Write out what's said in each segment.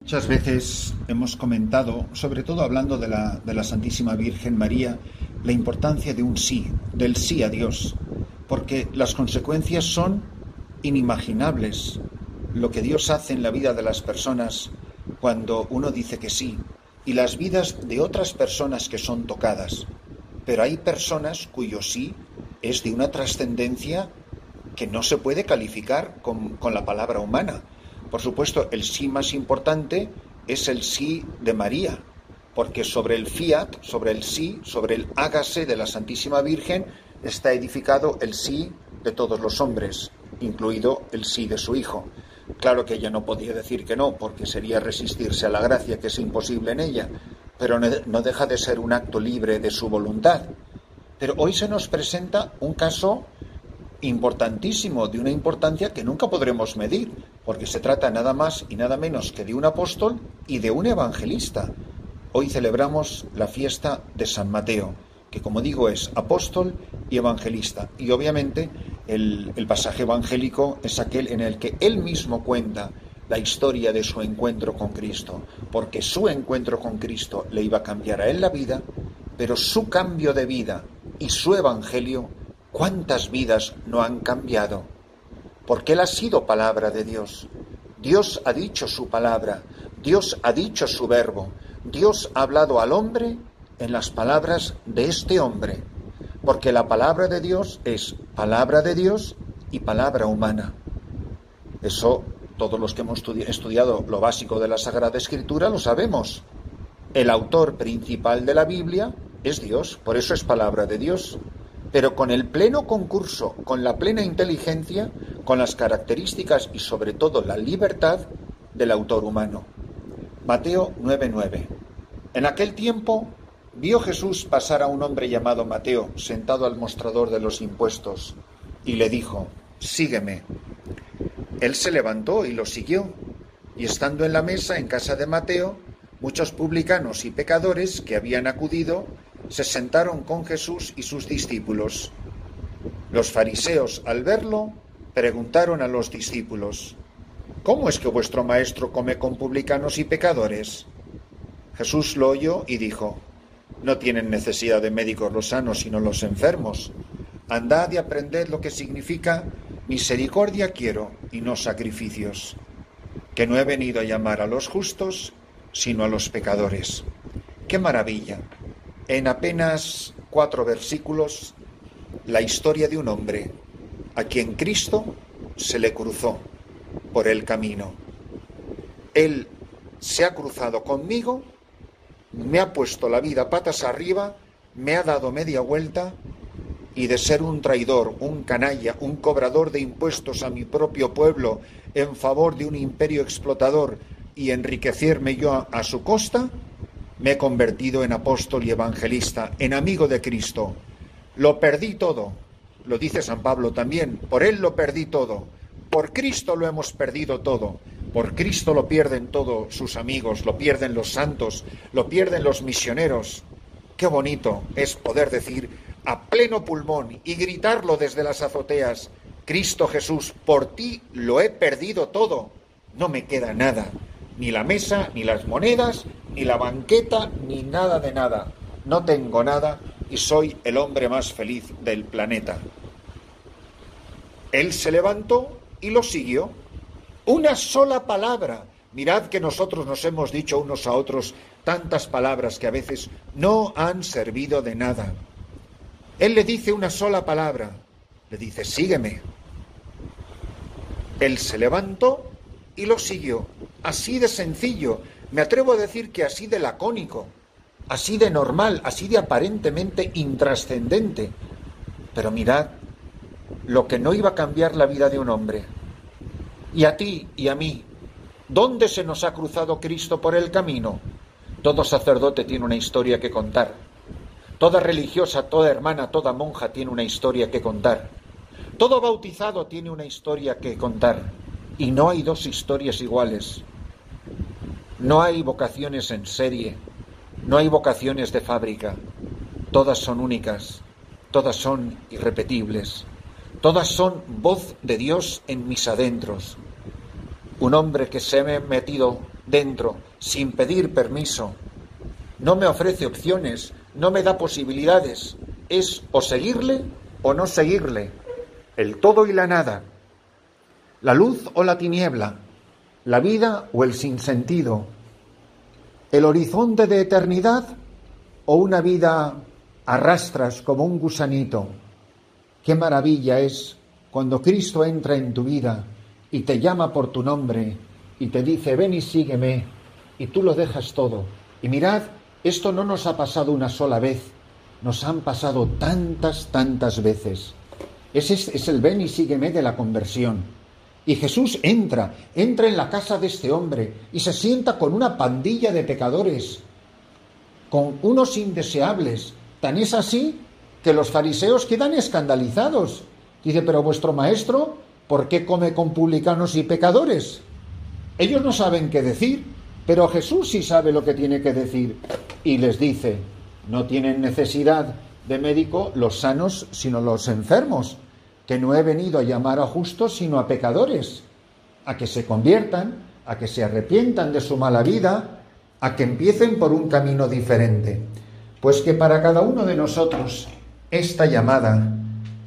Muchas veces hemos comentado, sobre todo hablando de la Santísima Virgen María, la importancia de un sí, del sí a Dios, porque las consecuencias son inimaginables. Lo que Dios hace en la vida de las personas cuando uno dice que sí, y las vidas de otras personas que son tocadas. Pero hay personas cuyo sí es de una trascendencia que no se puede calificar con la palabra humana. Por supuesto, el sí más importante es el sí de María, porque sobre el fiat, sobre el sí, sobre el hágase de la Santísima Virgen, está edificado el sí de todos los hombres, incluido el sí de su Hijo. Claro que ella no podía decir que no, porque sería resistirse a la gracia, que es imposible en ella, pero no deja de ser un acto libre de su voluntad. Pero hoy se nos presenta un caso importantísimo, de una importancia que nunca podremos medir, porque se trata nada más y nada menos que de un apóstol y de un evangelista. Hoy celebramos la fiesta de San Mateo, que como digo es apóstol y evangelista, y obviamente el pasaje evangélico es aquel en el que él mismo cuenta la historia de su encuentro con Cristo, porque su encuentro con Cristo le iba a cambiar a él la vida, pero su cambio de vida y su evangelio, ¿cuántas vidas no han cambiado? Porque Él ha sido palabra de Dios. Dios ha dicho su palabra, Dios ha dicho su verbo, Dios ha hablado al hombre en las palabras de este hombre. Porque la palabra de Dios es palabra de Dios y palabra humana. Eso todos los que hemos estudiado lo básico de la Sagrada Escritura lo sabemos. El autor principal de la Biblia es Dios, por eso es palabra de Dios. Pero con el pleno concurso, con la plena inteligencia, con las características y sobre todo la libertad del autor humano. Mateo 9:9. En aquel tiempo vio Jesús pasar a un hombre llamado Mateo, sentado al mostrador de los impuestos, y le dijo: «Sígueme». Él se levantó y lo siguió, y estando en la mesa en casa de Mateo, muchos publicanos y pecadores que habían acudido se sentaron con Jesús y sus discípulos. Los fariseos, al verlo, preguntaron a los discípulos: «¿Cómo es que vuestro maestro come con publicanos y pecadores?». Jesús lo oyó y dijo: «No tienen necesidad de médicos los sanos, sino los enfermos. Andad y aprended lo que significa misericordia quiero y no sacrificios, que no he venido a llamar a los justos, sino a los pecadores». ¡Qué maravilla! En apenas 4 versículos, la historia de un hombre a quien Cristo se le cruzó por el camino. Él se ha cruzado conmigo, me ha puesto la vida patas arriba, me ha dado media vuelta, y de ser un traidor, un canalla, un cobrador de impuestos a mi propio pueblo en favor de un imperio explotador y enriquecerme yo a su costa, me he convertido en apóstol y evangelista, en amigo de Cristo. Lo perdí todo, lo dice San Pablo también, por Él lo perdí todo, por Cristo lo hemos perdido todo, por Cristo lo pierden todos sus amigos, lo pierden los santos, lo pierden los misioneros. Qué bonito es poder decir a pleno pulmón y gritarlo desde las azoteas: Cristo Jesús, por ti lo he perdido todo, no me queda nada, ni la mesa, ni las monedas, ni la banqueta, ni nada de nada. No tengo nada y soy el hombre más feliz del planeta. Él se levantó y lo siguió. Una sola palabra. Mirad que nosotros nos hemos dicho unos a otros tantas palabras que a veces no han servido de nada. Él le dice una sola palabra. Le dice: sígueme. Él se levantó y lo siguió. Así de sencillo, me atrevo a decir que así de lacónico, así de normal, así de aparentemente intrascendente. Pero mirad lo que no iba a cambiar la vida de un hombre. Y a ti y a mí, ¿dónde se nos ha cruzado Cristo por el camino? Todo sacerdote tiene una historia que contar. Toda religiosa, toda hermana, toda monja tiene una historia que contar. Todo bautizado tiene una historia que contar. Y no hay dos historias iguales. No hay vocaciones en serie, no hay vocaciones de fábrica. Todas son únicas, todas son irrepetibles, todas son voz de Dios en mis adentros. Un hombre que se ha metido dentro, sin pedir permiso. No me ofrece opciones, no me da posibilidades. Es o seguirle o no seguirle. El todo y la nada. La luz o la tiniebla. La vida o el sinsentido. El horizonte de eternidad o una vida a rastras como un gusanito. Qué maravilla es cuando Cristo entra en tu vida y te llama por tu nombre y te dice, ven y sígueme, y tú lo dejas todo. Y mirad, esto no nos ha pasado una sola vez, nos han pasado tantas veces. Ese es el ven y sígueme de la conversión. Y Jesús entra en la casa de este hombre y se sienta con una pandilla de pecadores, con unos indeseables. Tan es así que los fariseos quedan escandalizados. Dice, pero vuestro maestro, ¿por qué come con publicanos y pecadores? Ellos no saben qué decir, pero Jesús sí sabe lo que tiene que decir. Y les dice, no tienen necesidad de médico los sanos, sino los enfermos, que no he venido a llamar a justos, sino a pecadores, a que se conviertan, a que se arrepientan de su mala vida, a que empiecen por un camino diferente. Pues que para cada uno de nosotros esta llamada,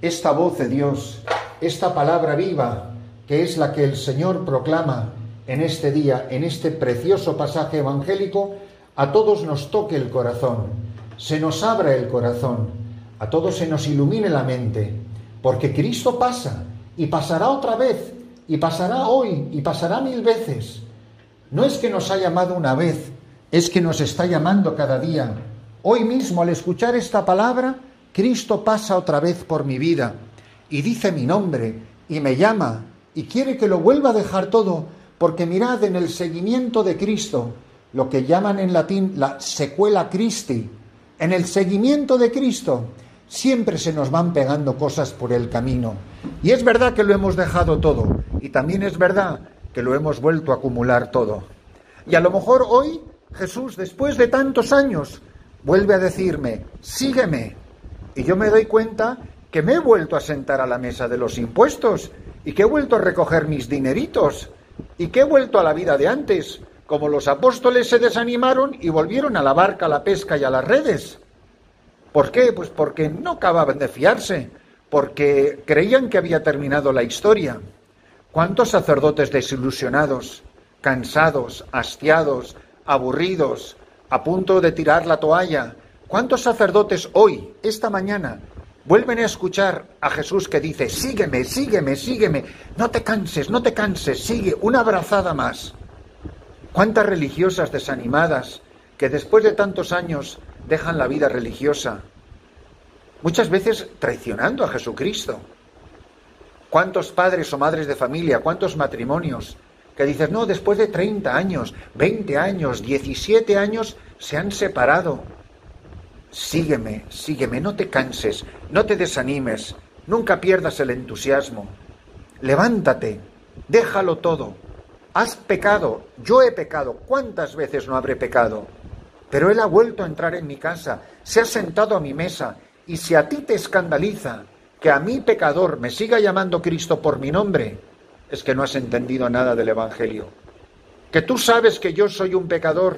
esta voz de Dios, esta palabra viva, que es la que el Señor proclama en este día, en este precioso pasaje evangélico, a todos nos toque el corazón, se nos abra el corazón, a todos se nos ilumine la mente, porque Cristo pasa y pasará otra vez, y pasará hoy, y pasará 1000 veces. No es que nos ha llamado una vez, es que nos está llamando cada día. Hoy mismo, al escuchar esta palabra, Cristo pasa otra vez por mi vida y dice mi nombre y me llama y quiere que lo vuelva a dejar todo, porque mirad, en el seguimiento de Cristo, lo que llaman en latín la sequela Christi, en el seguimiento de Cristo siempre se nos van pegando cosas por el camino. Y es verdad que lo hemos dejado todo, y también es verdad que lo hemos vuelto a acumular todo. Y a lo mejor hoy Jesús, después de tantos años, vuelve a decirme, sígueme. Y yo me doy cuenta que me he vuelto a sentar a la mesa de los impuestos, y que he vuelto a recoger mis dineritos, y que he vuelto a la vida de antes, como los apóstoles se desanimaron y volvieron a la barca, a la pesca y a las redes. ¿Por qué? Pues porque no acababan de fiarse, porque creían que había terminado la historia. ¿Cuántos sacerdotes desilusionados, cansados, hastiados, aburridos, a punto de tirar la toalla? ¿Cuántos sacerdotes hoy, esta mañana, vuelven a escuchar a Jesús que dice, sígueme, sígueme, sígueme, no te canses, sigue, una brazada más? ¿Cuántas religiosas desanimadas que después de tantos años dejan la vida religiosa? Muchas veces traicionando a Jesucristo. ¿Cuántos padres o madres de familia, cuántos matrimonios que dices, no, después de 30 años, 20 años, 17 años se han separado? Sígueme, sígueme, no te canses, no te desanimes, nunca pierdas el entusiasmo. Levántate, déjalo todo. Has pecado, yo he pecado, ¿cuántas veces no habré pecado? Pero Él ha vuelto a entrar en mi casa, se ha sentado a mi mesa, y si a ti te escandaliza que a mí, pecador, me siga llamando Cristo por mi nombre, es que no has entendido nada del Evangelio. Que tú sabes que yo soy un pecador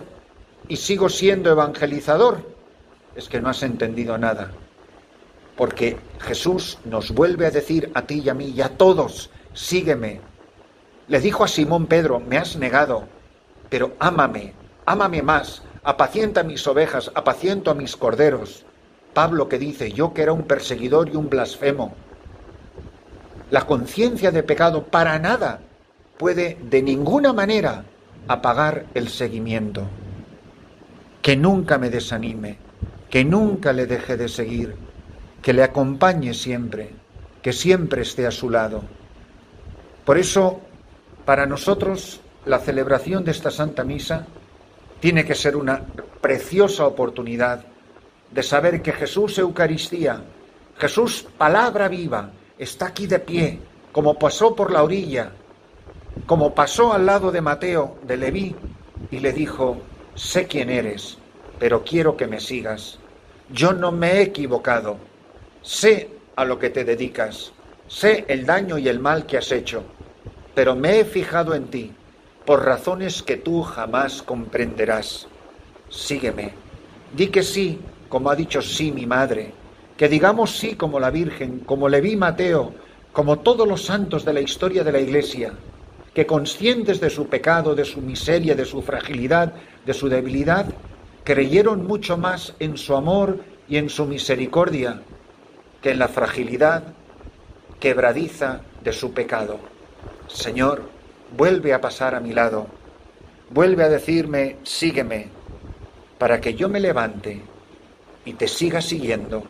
y sigo siendo evangelizador, es que no has entendido nada. Porque Jesús nos vuelve a decir a ti y a mí y a todos, sígueme. Le dijo a Simón Pedro, me has negado, pero ámame, ámame más, apacienta mis ovejas, apaciento a mis corderos. Pablo que dice, yo que era un perseguidor y un blasfemo. La conciencia de pecado para nada puede de ninguna manera apagar el seguimiento. Que nunca me desanime, que nunca le deje de seguir, que le acompañe siempre, que siempre esté a su lado. Por eso, para nosotros, la celebración de esta Santa Misa tiene que ser una preciosa oportunidad de saber que Jesús Eucaristía, Jesús palabra viva, está aquí de pie, como pasó por la orilla, como pasó al lado de Mateo, de Leví, y le dijo, sé quién eres, pero quiero que me sigas. Yo no me he equivocado, sé a lo que te dedicas, sé el daño y el mal que has hecho, pero me he fijado en ti, por razones que tú jamás comprenderás. Sígueme. Di que sí, como ha dicho sí mi madre, que digamos sí como la Virgen, como Leví Mateo, como todos los santos de la historia de la Iglesia, que conscientes de su pecado, de su miseria, de su fragilidad, de su debilidad, creyeron mucho más en su amor y en su misericordia que en la fragilidad quebradiza de su pecado. Señor, vuelve a pasar a mi lado, vuelve a decirme, sígueme, para que yo me levante y te siga siguiendo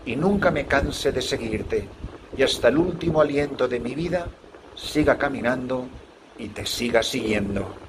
y nunca me canse de seguirte y hasta el último aliento de mi vida siga caminando y te siga siguiendo.